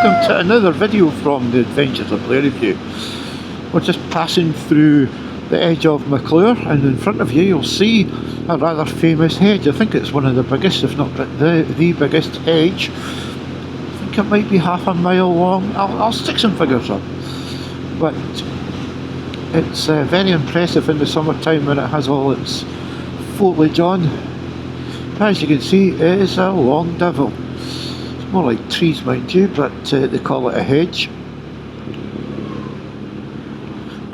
welcome to another video from the Adventures of Larryview. We're just passing through the edge of McClure, and in front of you you'll see a rather famous hedge. I think it's one of the biggest, if not the biggest hedge. I think it might be half a mile long. I'll stick some figures up. But it's very impressive in the summertime when it has all its foliage on. As you can see, it is a long devil. It's more like trees, mind you, but they call it a hedge.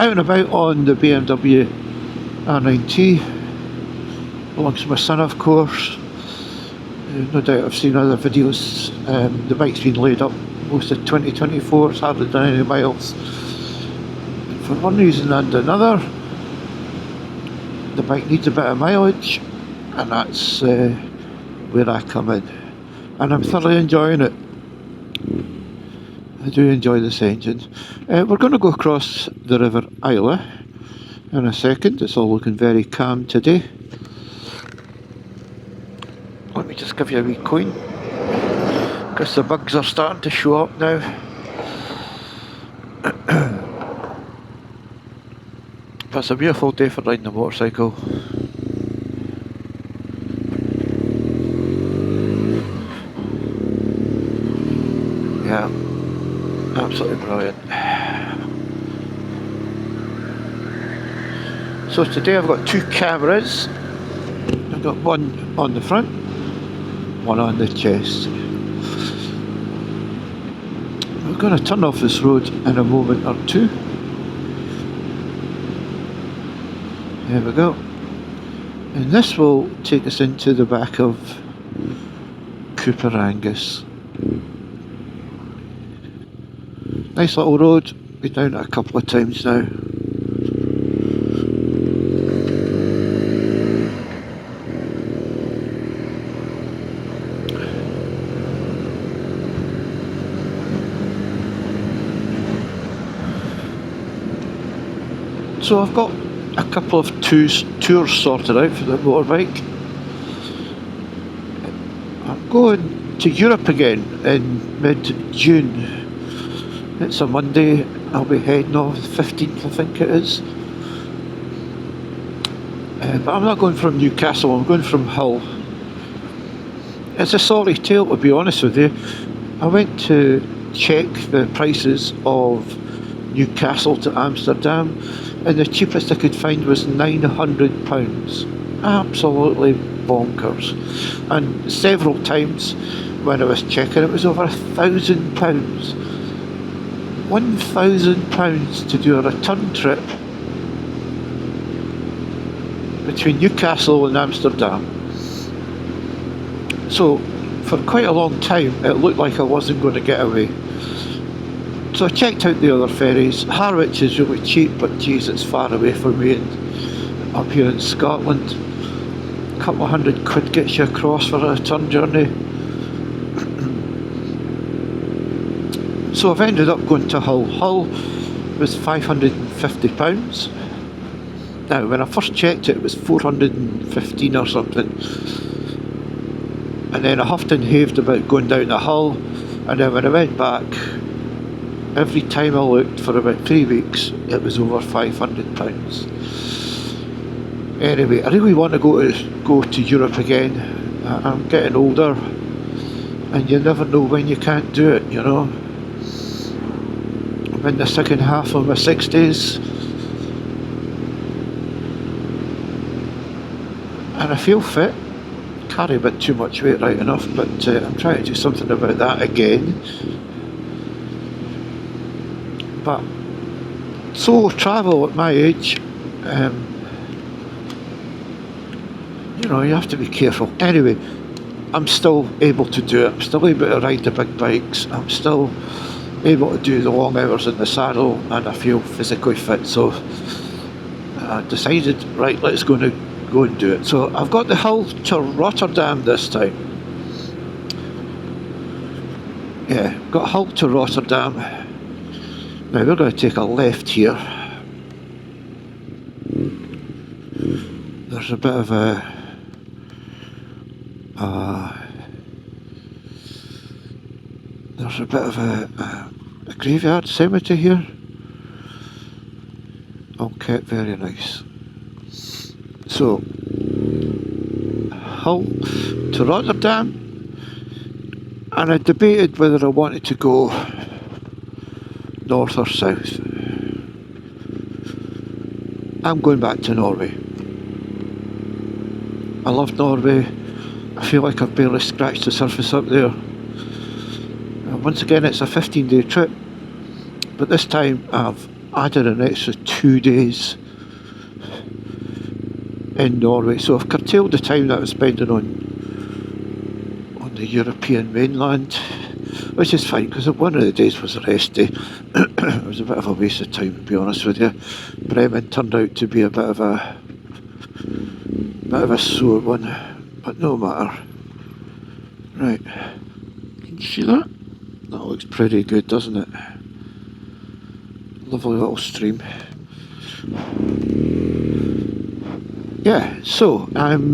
Out and about on the BMW R Nine T, belongs to my son, of course. No doubt I've seen other videos. The bike's been laid up most of 2024, it's hardly done any miles. And for one reason and another, the bike needs a bit of mileage, and that's where I come in. And I'm thoroughly enjoying it. I do enjoy this engine. We're going to go across the River Isla in a second. It's all looking very calm today. Let me just give you a wee coin, because the bugs are starting to show up now. But it's a beautiful day for riding a motorcycle. Yeah, absolutely brilliant. So today I've got two cameras. I've got one on the front, one on the chest. We're going to turn off this road in a moment or two. There we go. And this will take us into the back of Cooper Angus. Nice little road, been down it a couple of times now. So I've got a couple of tours sorted out for the motorbike. I'm going to Europe again in mid-June. It's a Monday. I'll be heading off the 15th, I think it is. But I'm not going from Newcastle, I'm going from Hull. It's a sorry tale, to be honest with you. I went to check the prices of Newcastle to Amsterdam, and the cheapest I could find was £900. Absolutely bonkers. And several times when I was checking, it was over £1,000. £1,000 to do a return trip between Newcastle and Amsterdam. So for quite a long time it looked like I wasn't going to get away. So I checked out the other ferries. Harwich is really cheap, but geez, it's far away from me, and up here in Scotland a couple of £100 gets you across for a return journey. So I've ended up going to Hull. Hull was £550. Now when I first checked it was 415 or something. And then I huffed and haved about going down to Hull, and then when I went back, every time I looked for about 3 weeks it was over £500. Anyway, I really want to go to Europe again. I'm getting older, and you never know when you can't do it, you know. I'm in the second half of my 60s, and I feel fit. Carry a bit too much weight, right enough, but I'm trying to do something about that again. But solo travel at my age, you know, you have to be careful. Anyway, I'm still able to do it. I'm still able to ride the big bikes. I'm still able to do the long hours in the saddle, and I feel physically fit. So I decided, right, let's go and do it. So I've got the Hull to Rotterdam this time. Yeah, got Hull to Rotterdam. Now we're going to take a left here. There's a bit of a There's a bit of a graveyard cemetery here. All kept very nice. So, Hull to Rotterdam, and I debated whether I wanted to go north or south. I'm going back to Norway. I love Norway. I feel like I've barely scratched the surface up there. Once again, it's a 15-day trip, but this time I've added an extra 2 days in Norway, so I've curtailed the time that I'm spending on the European mainland, which is fine because one of the days was a rest day. It was a bit of a waste of time, to be honest with you. Bremen turned out to be a bit of a sore one, but no matter. Right, can you see that? That looks pretty good, doesn't it? Lovely little stream. Yeah, so I'm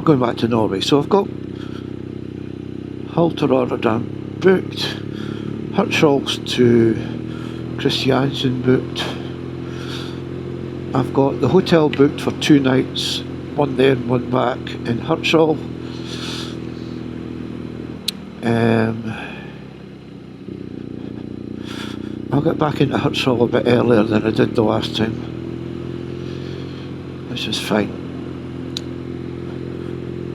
going back to Norway. So I've got Hull to Rotterdam booked, Hirtshals to Christiansand booked. I've got the hotel booked for 2 nights, one there and one back in Hirtshal. I'll get back into Hirtshal a bit earlier than I did the last time, which is fine.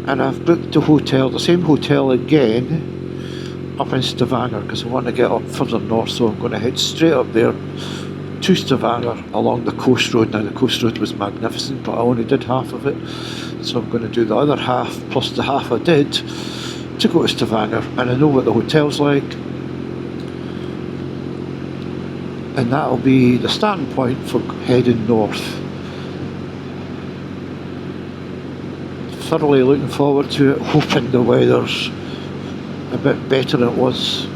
And I've booked the hotel, the same hotel again, up in Stavanger, because I want to get up further north, so I'm going to head straight up there to Stavanger along the coast road. Now the coast road was magnificent, but I only did half of it, so I'm going to do the other half plus the half I did to go to Stavanger, and I know what the hotel's like, and that'll be the starting point for heading north. Thoroughly looking forward to it, hoping the weather's a bit better than it was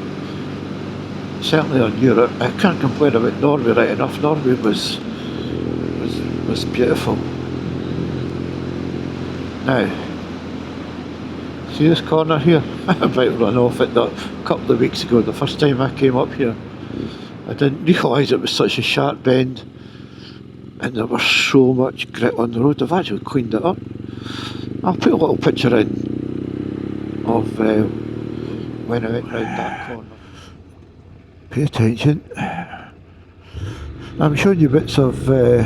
certainly on Europe. I can't complain about Norway right enough. Norway was beautiful. Now, see this corner here? I might run off it a couple of weeks ago, the first time I came up here. I didn't realise it was such a sharp bend and there was so much grit on the road. I've actually cleaned it up. I'll put a little picture in of when I went round that corner. Pay attention. I'm showing you bits of the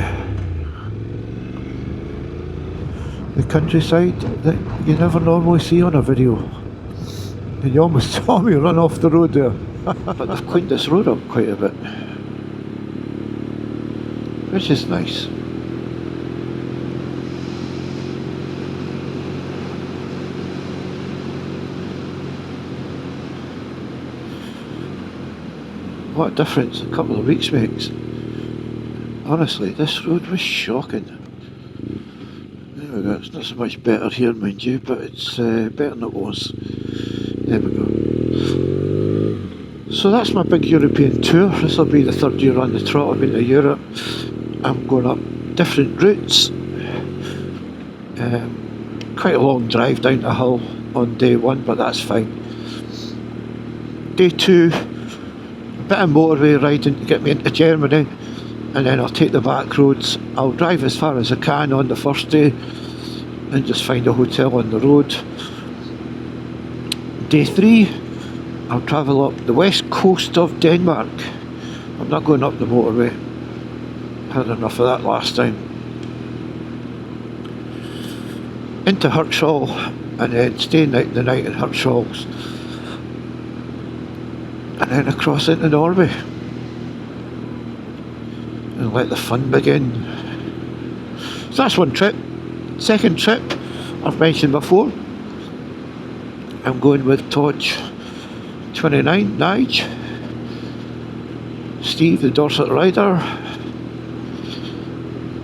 countryside that you never normally see on a video. And you almost saw me run off the road there. But they've cleaned this road up quite a bit, which is nice. What a difference a couple of weeks makes. Honestly, this road was shocking. There we go, it's not so much better here, mind you, but it's better than it was. There we go. So that's my big European tour. This will be the 3rd year on the trot. I've been to Europe. I'm going up different routes. Quite a long drive down to Hull on day 1, but that's fine. Day 2, a bit of motorway riding to get me into Germany, and then I'll take the back roads. I'll drive as far as I can on the first day and just find a hotel on the road. Day 3, I'll travel up the west coast of Denmark. I'm not going up the motorway. Had enough of that last time. Into Hirtshal, and then stay the night in Hirtshals, and then across into Norway and let the fun begin. So that's one trip. Second trip, I've mentioned before, I'm going with Todge 29, Nige, Steve the Dorset rider,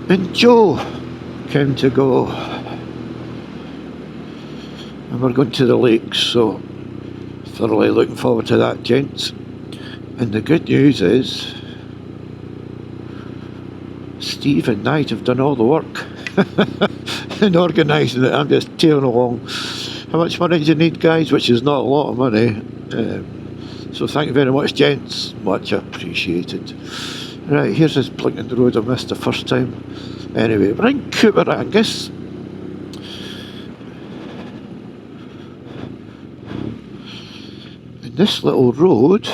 and Joe came to go. And we're going to the lakes, so thoroughly looking forward to that, gents. And the good news is Steve and Nige have done all the work. and organising it. I'm just tearing along. How much money do you need, guys? Which is not a lot of money. So thank you very much, gents. Much appreciated. Right, here's this blinking road I missed the first time. Anyway, we're in Cooper Angus. And this little road,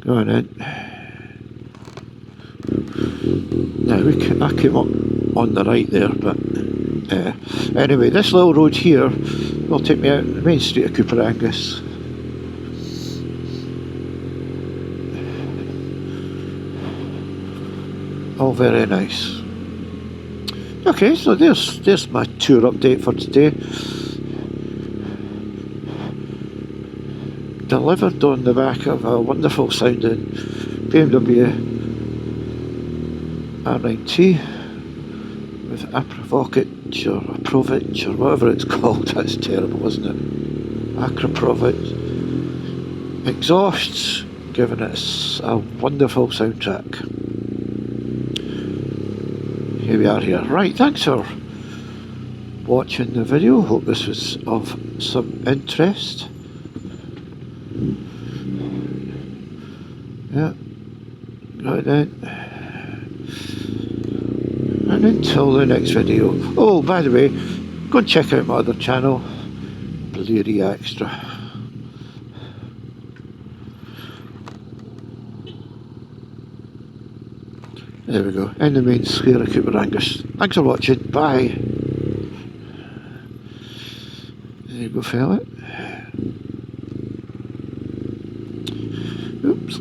going in. Now I came up on the right there, but anyway, this little road here will take me out the main street of Cooper Angus. All very nice. Okay, so there's my tour update for today. Delivered on the back of a wonderful sounding BMW R Nine T with a Provocage or a Provage or whatever it's called. That's terrible, isn't it? Acroprovage. Exhausts, giving it a wonderful soundtrack. Here we are here. Right, thanks for watching the video. Hope this was of some interest. Yeah, right then. And until the next video. Oh, by the way, go and check out my other channel, Bleary Extra. There we go, in the main square of Cooper Angus. Thanks for watching, bye. There you go, fella. Oops.